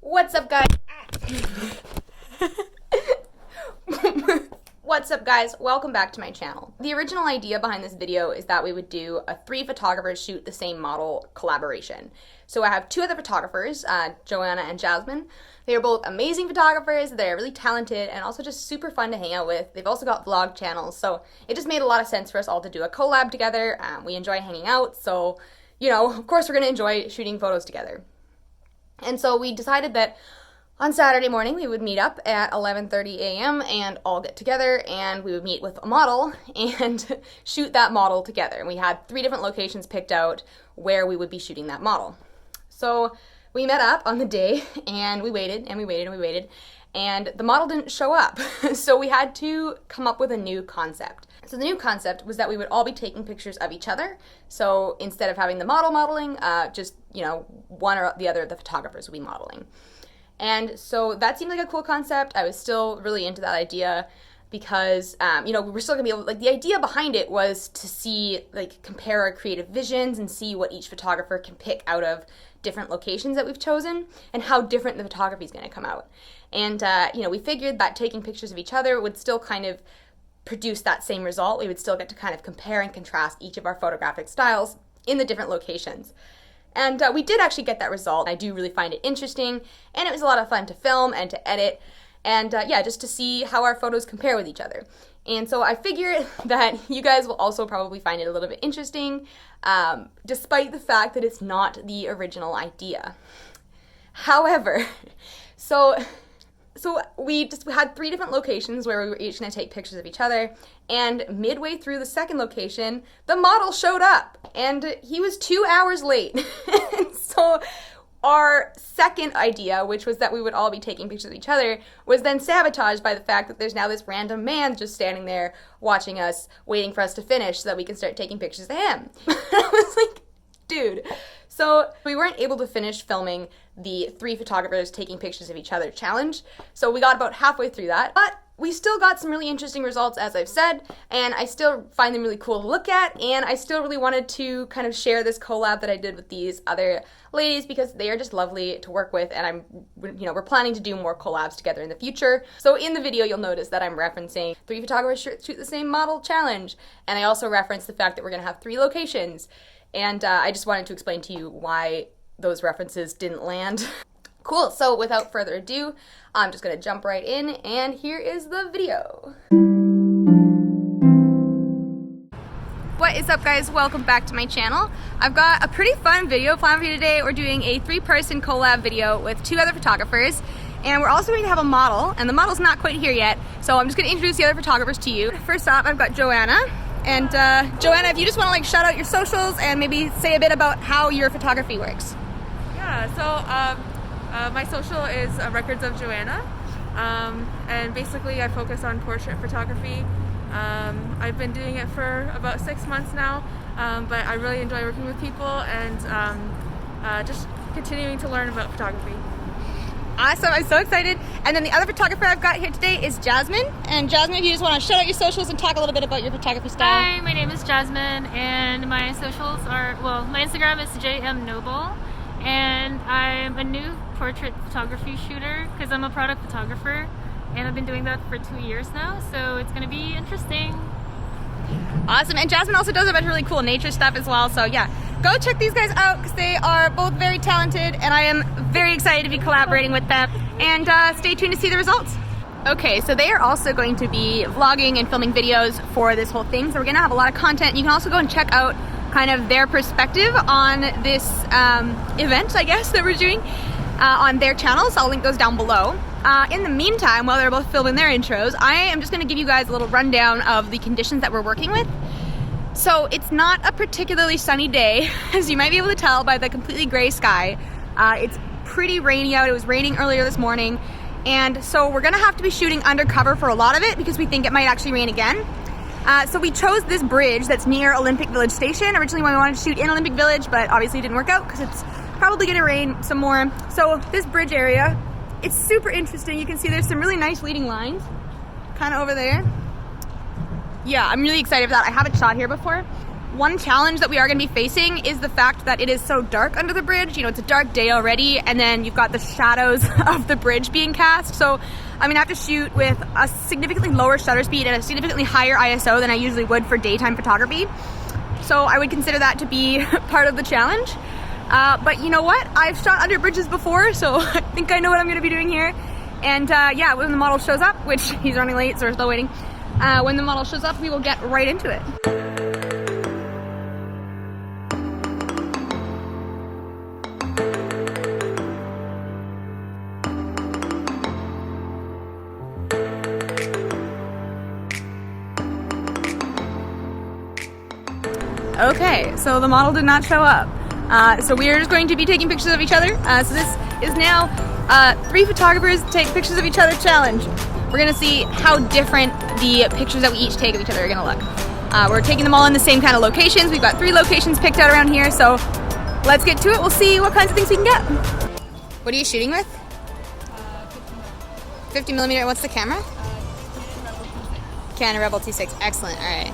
What's up, guys? What's up, guys? Welcome back to my channel. The original idea behind this video is that we would do a 3 photographers shoot the same model collaboration. So I have 2 other photographers, Joanna and Jasmine. They are both amazing photographers. They're really talented and also just super fun to hang out with. They've also got vlog channels, so it just made a lot of sense for us all to do a collab together. We enjoy hanging out, so, you know, of course we're gonna enjoy shooting photos together. And so we decided that on Saturday morning we would meet up at 11:30 a.m. and all get together, and we would meet with a model and shoot that model together. And we had 3 different locations picked out where we would be shooting that model. So we met up on the day and we waited and we waited and we waited, and the model didn't show up. So we had to come up with a new concept. So the new concept was that we would all be taking pictures of each other. So instead of having the model modeling, just, you know, one or the other of the photographers would be modeling. And so that seemed like a cool concept. I was still really into that idea because, you know, we were still gonna be able, like, the idea behind it was to see, like, compare our creative visions and see what each photographer can pick out of different locations that we've chosen and how different the photography is gonna come out. And, you know, we figured that taking pictures of each other would still kind of produce that same result. We would still get to kind of compare and contrast each of our photographic styles in the different locations. And we did actually get that result. I do really find it interesting, and it was a lot of fun to film and to edit, and yeah, just to see how our photos compare with each other. And so I figured that you guys will also probably find it a little bit interesting, despite the fact that it's not the original idea. However, so we had 3 different locations where we were each going to take pictures of each other, and midway through the second location, the model showed up, and he was 2 hours late. And so our second idea, which was that we would all be taking pictures of each other, was then sabotaged by the fact that there's now this random man just standing there watching us, waiting for us to finish so that we can start taking pictures of him. I was like, dude. So we weren't able to finish filming the 3 photographers taking pictures of each other challenge. So we got about halfway through that, but we still got some really interesting results, as I've said, and I still find them really cool to look at, and I still really wanted to kind of share this collab that I did with these other ladies because they are just lovely to work with, and we're planning to do more collabs together in the future. So in the video, you'll notice that I'm referencing 3 photographers shoot the same model challenge, and I also referenced the fact that we're gonna have 3 locations. And I just wanted to explain to you why those references didn't land. Cool, so without further ado, I'm just gonna jump right in, and here is the video. What is up, guys? Welcome back to my channel. I've got a pretty fun video planned for you today. We're doing a 3-person collab video with 2 other photographers, and we're also going to have a model, and the model's not quite here yet, so I'm just gonna introduce the other photographers to you. First off, I've got Joanna. And Joanna, if you just want to like shout out your socials and maybe say a bit about how your photography works. Yeah, so my social is Records of Joanna, and basically I focus on portrait photography. I've been doing it for about 6 months now, but I really enjoy working with people and just continuing to learn about photography. Awesome, I'm so excited. And then the other photographer I've got here today is Jasmine. And Jasmine, if you just want to shout out your socials and talk a little bit about your photography style. Hi, my name is Jasmine, and my socials are, well, my Instagram is jmnoble, and I'm a new portrait photography shooter because I'm a product photographer, and I've been doing that for 2 years now, so it's going to be interesting. Awesome, and Jasmine also does a bunch of really cool nature stuff as well, so yeah. Go check these guys out because they are both very talented, and I am very excited to be collaborating with them. And stay tuned to see the results. Okay, so they are also going to be vlogging and filming videos for this whole thing, so we're gonna have a lot of content. You can also go and check out kind of their perspective on this event, I guess, that we're doing on their channels. I'll link those down below. In the meantime, while they're both filming their intros, I am just gonna give you guys a little rundown of the conditions that we're working with. So it's not a particularly sunny day, as you might be able to tell by the completely gray sky. It's pretty rainy out. It was raining earlier this morning. And so we're gonna have to be shooting undercover for a lot of it because we think it might actually rain again. So we chose this bridge that's near Olympic Village Station. Originally we wanted to shoot in Olympic Village, but obviously it didn't work out because it's probably gonna rain some more. So this bridge area, it's super interesting. You can see there's some really nice leading lines kind of over there. Yeah, I'm really excited for that. I haven't shot here before. One challenge that we are going to be facing is the fact that it is so dark under the bridge. You know, it's a dark day already, and then you've got the shadows of the bridge being cast. So I'm gonna have to shoot with a significantly lower shutter speed and a significantly higher ISO than I usually would for daytime photography. So I would consider that to be part of the challenge. But you know what? I've shot under bridges before, so I think I know what I'm gonna be doing here. And yeah, when the model shows up, which he's running late, so we're still waiting. When the model shows up, we will get right into it. Okay, so the model did not show up. So we are just going to be taking pictures of each other. So this is now 3 photographers take pictures of each other challenge. We're gonna see how different the pictures that we each take of each other are gonna look. We're taking them all in the same kind of locations. We've got 3 locations picked out around here, so let's get to it. We'll see what kinds of things we can get. What are you shooting with? 50mm. What's the camera? Canon Rebel T6. Excellent. All right.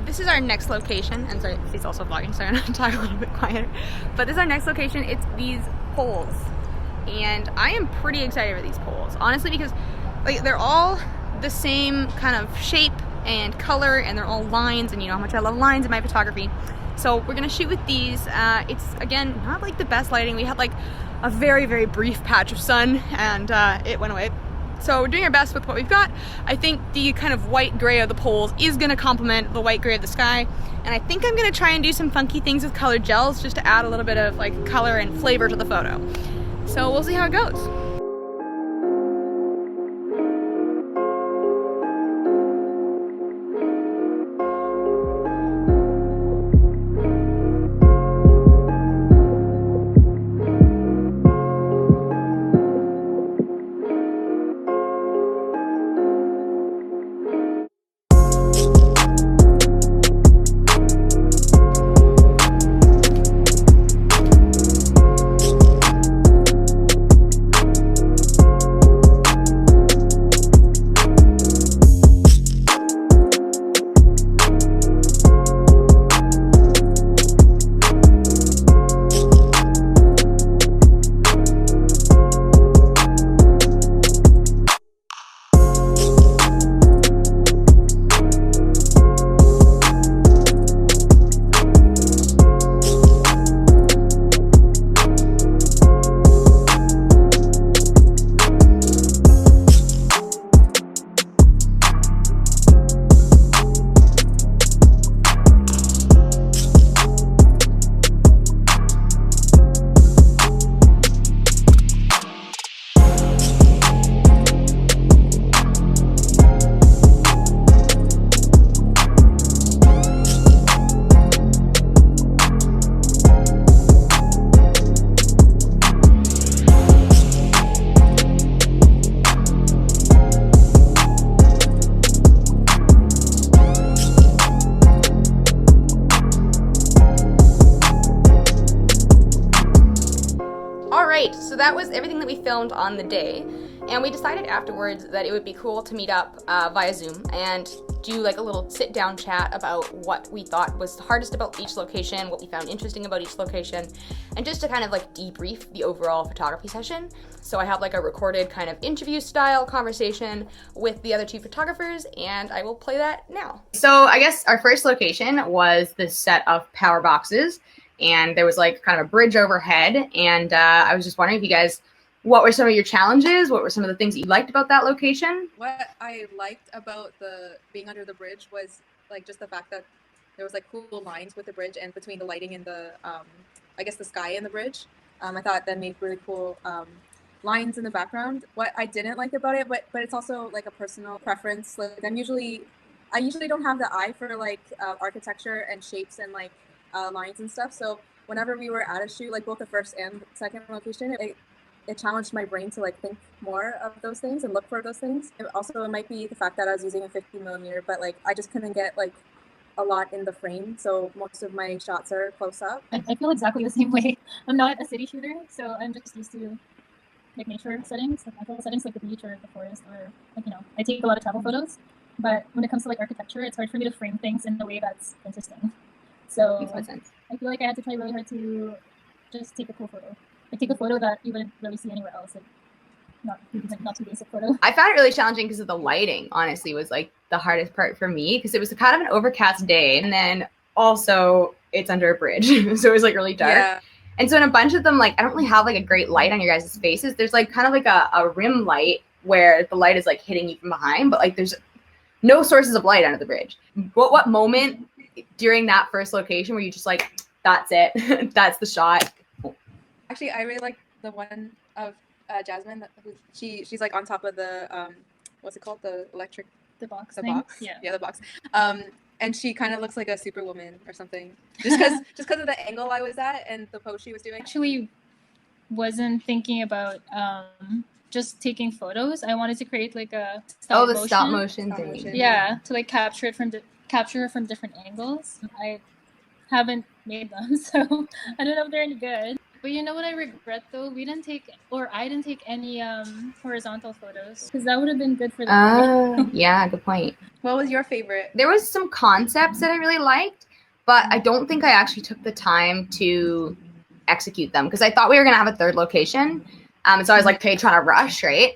This is our next location, and sorry, he's also vlogging, so I'm gonna talk a little bit quieter. But this is our next location. It's these poles, and I am pretty excited for these poles, honestly, because like they're all the same kind of shape and color, and they're all lines, and you know how much I love lines in my photography. So we're gonna shoot with these. It's again not like the best lighting. We had like a very, very brief patch of sun, and it went away. So we're doing our best with what we've got. I think the kind of white gray of the poles is gonna complement the white gray of the sky. And I think I'm gonna try and do some funky things with colored gels just to add a little bit of like color and flavor to the photo. So we'll see how it goes. Great, so that was everything that we filmed on the day, and we decided afterwards that it would be cool to meet up via Zoom and do like a little sit-down chat about what we thought was the hardest about each location, what we found interesting about each location, and just to kind of like debrief the overall photography session. So I have like a recorded kind of interview style conversation with the other two photographers, and I will play that now. So I guess our first location was this set of power boxes, and there was like kind of a bridge overhead, and I was just wondering if you guys, what were some of your challenges? What were some of the things that you liked about that location? What I liked about the being under the bridge was like just the fact that there was like cool lines with the bridge and between the lighting and the I guess the sky and the bridge. I thought that made really cool lines in the background. What I didn't like about it, but it's also like a personal preference. Like I usually don't have the eye for like architecture and shapes and like lines and stuff. So whenever we were at a shoot, like both the first and second location, it challenged my brain to like think more of those things and look for those things. It might be the fact that I was using a 50mm, but like I just couldn't get like a lot in the frame, so most of my shots are close up. I feel exactly the same way. I'm not a city shooter, so I'm just used to like nature settings, like natural settings, like the beach or the forest, or like, you know, I take a lot of travel photos. But when it comes to like architecture, it's hard for me to frame things in a way that's interesting. So Makes sense. I feel like I had to try really hard to just take a cool photo. Like take a photo that you wouldn't really see anywhere else. Like not too basic photo. I found it really challenging because of the lighting, honestly, was like the hardest part for me, because it was kind of an overcast day, and then also it's under a bridge. So it was like really dark. Yeah. And so in a bunch of them, like I don't really have like a great light on your guys' faces. There's like kind of like a rim light where the light is like hitting you from behind, but like there's no sources of light under the bridge. What moment during that first location were you just like, that's it, that's the shot? Actually, I really like the one of Jasmine. She's like on top of the what's it called? The electric. The box. The thing. box. Yeah. The box. And she kind of looks like a superwoman or something. Just because of the angle I was at and the pose she was doing. Actually, wasn't thinking about just taking photos. I wanted to create like a stop motion. Stop motion Stop thing. motion. Yeah, to like capture her from different angles. I haven't made them, so I don't know if they're any good. But you know what I regret though? I didn't take any horizontal photos, because that would have been good for the Oh, yeah, good point. What was your favorite? There was some concepts that I really liked, but I don't think I actually took the time to execute them, because I thought we were going to have a third location. And so I was like, okay, trying to rush, right?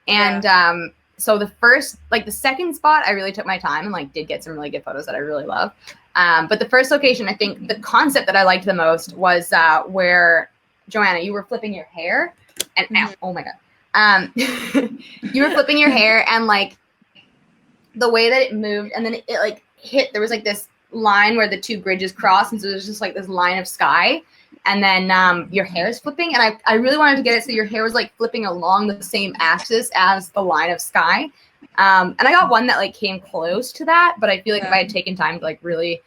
And so the second spot, I really took my time and like did get some really good photos that I really love. But the first location, I think the concept that I liked the most was where, Joanna, you were flipping your hair, and oh my God. You were flipping your hair, and like the way that it moved, and then it like hit, there was like this line where the two bridges cross, and so there's just like this line of sky, and then your hair is flipping, and I really wanted to get it so your hair was like flipping along the same axis as the line of sky. And I got one that like came close to that, but I feel like if I had taken time to like really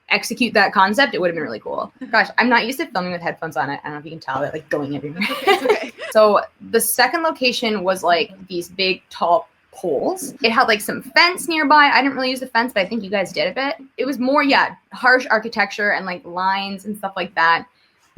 execute that concept, it would have been really cool. Gosh, I'm not used to filming with headphones on it. I don't know if you can tell that like going everywhere. Okay. So the second location was like these big tall poles. It had like some fence nearby. I didn't really use the fence, but I think you guys did a bit. It was more, harsh architecture and like lines and stuff like that.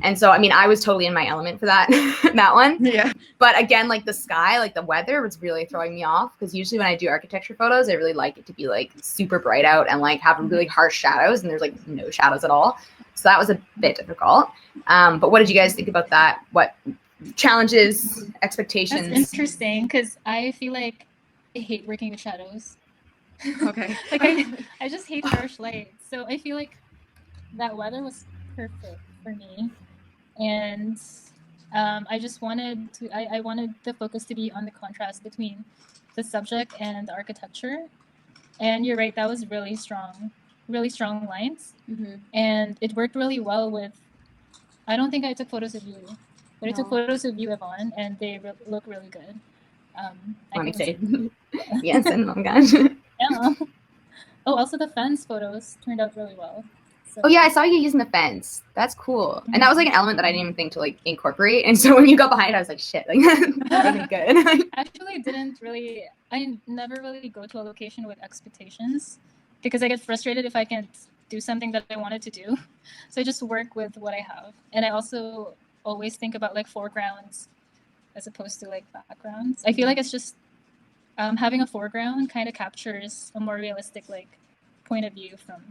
And so, I mean, I was totally in my element for that, that one. Yeah. But again, like the sky, like the weather was really throwing me off, because usually when I do architecture photos, I really like it to be like super bright out and like have really harsh shadows, and there's like no shadows at all. So that was a bit difficult. But what did you guys think about that? What challenges, expectations? That's interesting, because I feel like I hate working with shadows. Okay. Like I just hate harsh light. So I feel like that weather was perfect for me. And I just wanted to, I wanted the focus to be on the contrast between the subject and the architecture. And you're right, that was really strong lines. Mm-hmm. And it worked really well with, I don't think I took photos of you, but I took photos of you, Yvonne, and they look really good. Let me say, yes, and oh my gosh. Yeah. Oh, also the fence photos turned out really well. So. Oh yeah, I saw you using the fence. That's cool. And that was like an element that I didn't even think to like incorporate. And so when you got behind it, I was like, shit, like that would be good. Actually, I never really go to a location with expectations, because I get frustrated if I can't do something that I wanted to do. So I just work with what I have. And I also always think about like foregrounds as opposed to like backgrounds. I feel like it's just having a foreground kind of captures a more realistic like point of view from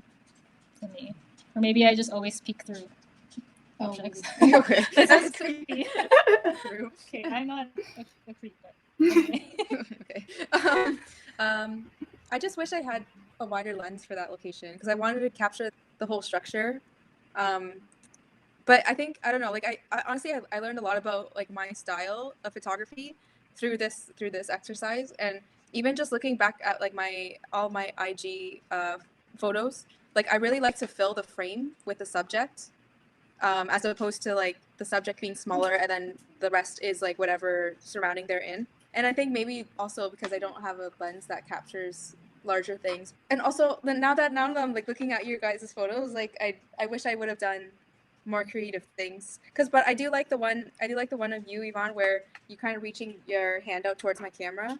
me. Or maybe I just always peek through objects. Okay. That sounds creepy. True. Okay, I'm not a creep, but anyway. Okay. I just wish I had a wider lens for that location because I wanted to capture the whole structure. But I think I don't know. Like I honestly I learned a lot about like my style of photography through this exercise, and even just looking back at like all my IG photos, like I really like to fill the frame with the subject, as opposed to like the subject being smaller and then the rest is like whatever surrounding they're in. And I think maybe also because I don't have a lens that captures larger things, and also then now that I'm like looking at your guys' photos, like I wish I would have done more creative things but I do like the one of you, Yvonne, where you kind of reaching your hand out towards my camera.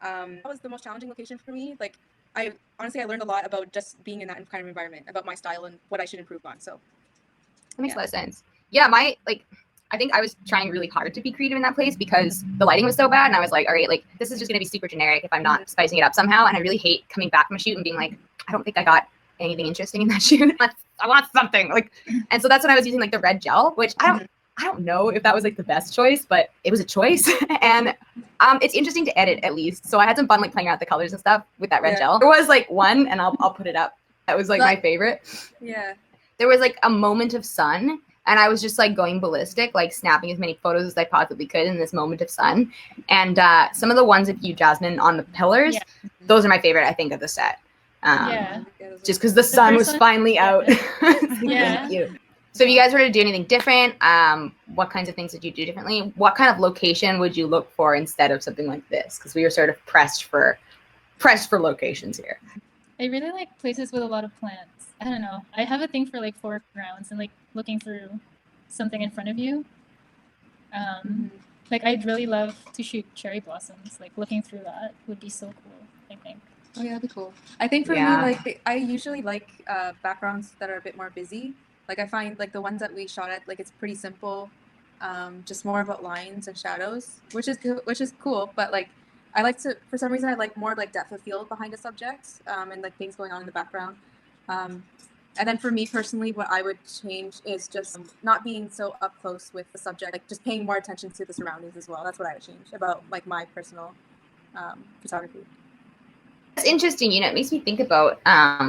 That was the most challenging location for me. Like I learned a lot about just being in that kind of environment, about my style and what I should improve on. So That makes a lot of sense. Yeah, I think I was trying really hard to be creative in that place because the lighting was so bad, and I was like, all right, like this is just gonna be super generic if I'm not spicing it up somehow. And I really hate coming back from a shoot and being like, I don't think I got anything interesting in that shoot. I want something like, and so that's when I was using like the red gel, which I don't know if that was like the best choice, but it was a choice. And it's interesting to edit at least. So I had some fun like playing around with the colors and stuff with that red gel. There was like one, and I'll put it up. That was like my favorite. Yeah. There was like a moment of sun, and I was just like going ballistic, like snapping as many photos as I possibly could in this moment of sun. And some of the ones of you, Jasmine, on the pillars, those are my favorite, I think, of the set. Just because the sun was finally out. Yeah. So if you guys were to do anything different, what kinds of things would you do differently? What kind of location would you look for instead of something like this? Because we were sort of pressed for locations here. I really like places with a lot of plants. I don't know. I have a thing for like foregrounds and like looking through something in front of you. Like I'd really love to shoot cherry blossoms. Like looking through that would be so cool, I think. Oh yeah, that'd be cool. I think for me, like I usually like backgrounds that are a bit more busy. Like I find like the ones that we shot at, like it's pretty simple, just more about lines and shadows, which is cool. But like I like to, for some reason, I like more like depth of field behind a subject, and like things going on in the background. And then for me personally, what I would change is just not being so up close with the subject, like just paying more attention to the surroundings as well. That's what I would change about like my personal photography. It's interesting, it makes me think about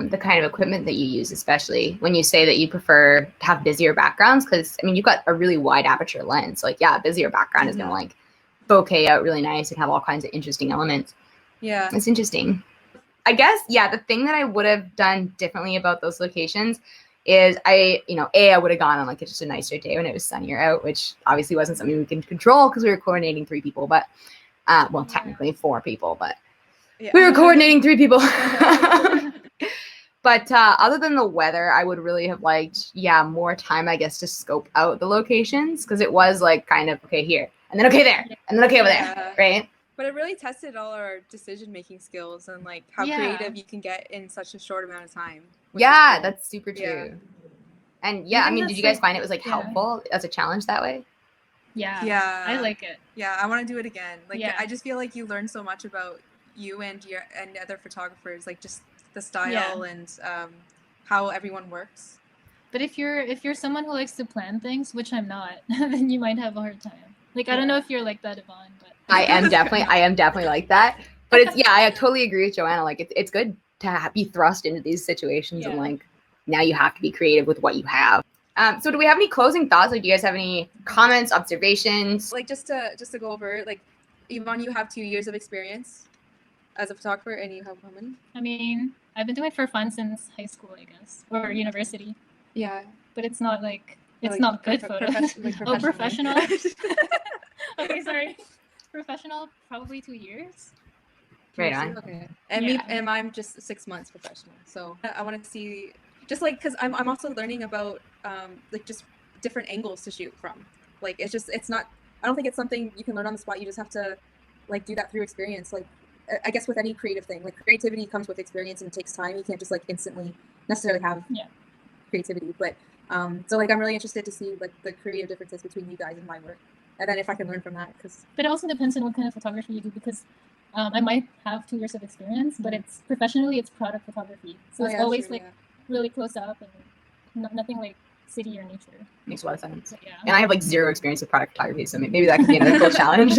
the kind of equipment that you use, especially when you say that you prefer to have busier backgrounds, because I mean you've got a really wide aperture lens. Like a busier background is gonna like bokeh out really nice and have all kinds of interesting elements. Yeah, it's interesting. I guess the thing that I would have done differently about those locations is I would have gone on like just a nicer day when it was sunnier out, which obviously wasn't something we can control because we were coordinating 3 people, but technically 4 people, but we were coordinating 3 people. But other than the weather, I would really have liked, more time, I guess, to scope out the locations, because it was like kind of, okay, here, and then okay there, and then okay over there, right? But it really tested all our decision-making skills and like how creative you can get in such a short amount of time. Yeah, that's super true. Yeah. And I mean, did you guys find it was like helpful as a challenge that way? Yeah, I like it. Yeah, I want to do it again. Like I just feel like you learn so much about you and other photographers, like just the style and how everyone works. But if you're someone who likes to plan things, which I'm not, then you might have a hard time. Like I don't know if you're like that, Yvonne, but I am definitely like that. But it's I totally agree with Joanna. Like it's good to be thrust into these situations and like now you have to be creative with what you have. So do we have any closing thoughts? Like, do you guys have any comments, observations? Like just to go over, like Yvonne, you have 2 years of experience as a photographer, and you have how many? I mean, I've been doing it for fun since high school, I guess, or university. Yeah. But it's not like it's not good photos. Oh, professional. Okay, sorry. Professional, probably 2 years. Right on. Okay. And I'm just 6 months professional. So I want to see, just like, because I'm also learning about like just different angles to shoot from. Like it's not. I don't think it's something you can learn on the spot. You just have to like do that through experience. Like I guess with any creative thing, like creativity comes with experience and it takes time. You can't just like instantly necessarily have creativity. But so like I'm really interested to see like the creative differences between you guys and my work. and then if I can learn from that, because But it also depends on what kind of photography you do, because I might have 2 years of experience, but it's professionally it's product photography, so it's always like really close up and nothing like city or nature. Makes a lot of sense. So, yeah. And I have like 0 experience with product photography, so maybe that could be another cool challenge.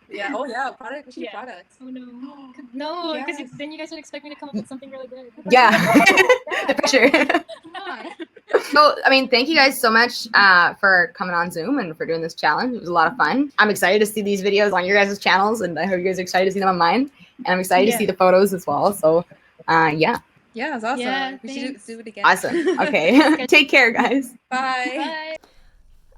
yeah, oh yeah, product, we should do Yeah. products. Oh no, no, because Yes. then you guys would expect me to come up with something really good. Yeah, the pressure. Come on. So, I mean, thank you guys so much for coming on Zoom and for doing this challenge. It was a lot of fun. I'm excited to see these videos on your guys' channels, and I hope you guys are excited to see them on mine. And I'm excited to see the photos as well. So, yeah. Yeah, it was awesome. Yeah, we should do it again. Awesome. Okay. Take care, guys. Bye. Bye.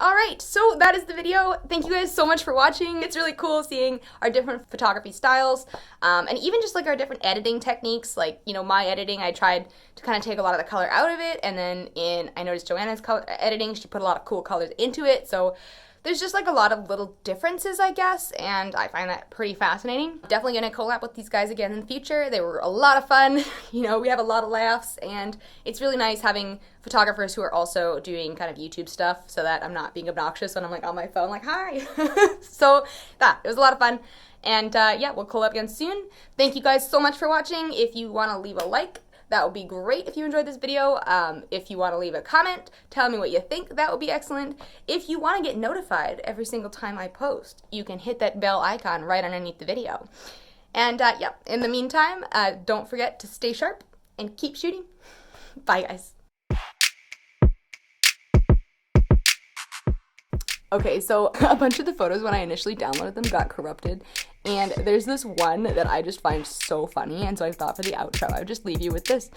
Alright, so that is the video. Thank you guys so much for watching. It's really cool seeing our different photography styles, and even just like our different editing techniques. Like, you know, my editing, I tried to kind of take a lot of the color out of it, and then I noticed Joanna's editing, she put a lot of cool colors into it, so there's just like a lot of little differences, I guess, and I find that pretty fascinating. Definitely gonna collab with these guys again in the future. They were a lot of fun. You know, we have a lot of laughs, and it's really nice having photographers who are also doing kind of YouTube stuff so that I'm not being obnoxious when I'm like on my phone like, hi. So it was a lot of fun. And yeah, we'll collab again soon. Thank you guys so much for watching. If you wanna leave a like, that would be great if you enjoyed this video. If you want to leave a comment, tell me what you think, that would be excellent. If you want to get notified every single time I post, you can hit that bell icon right underneath the video. And yeah, in the meantime, don't forget to stay sharp and keep shooting. Bye, guys. Okay, so a bunch of the photos when I initially downloaded them got corrupted, and there's this one that I just find so funny, and so I thought for the outro I would just leave you with this.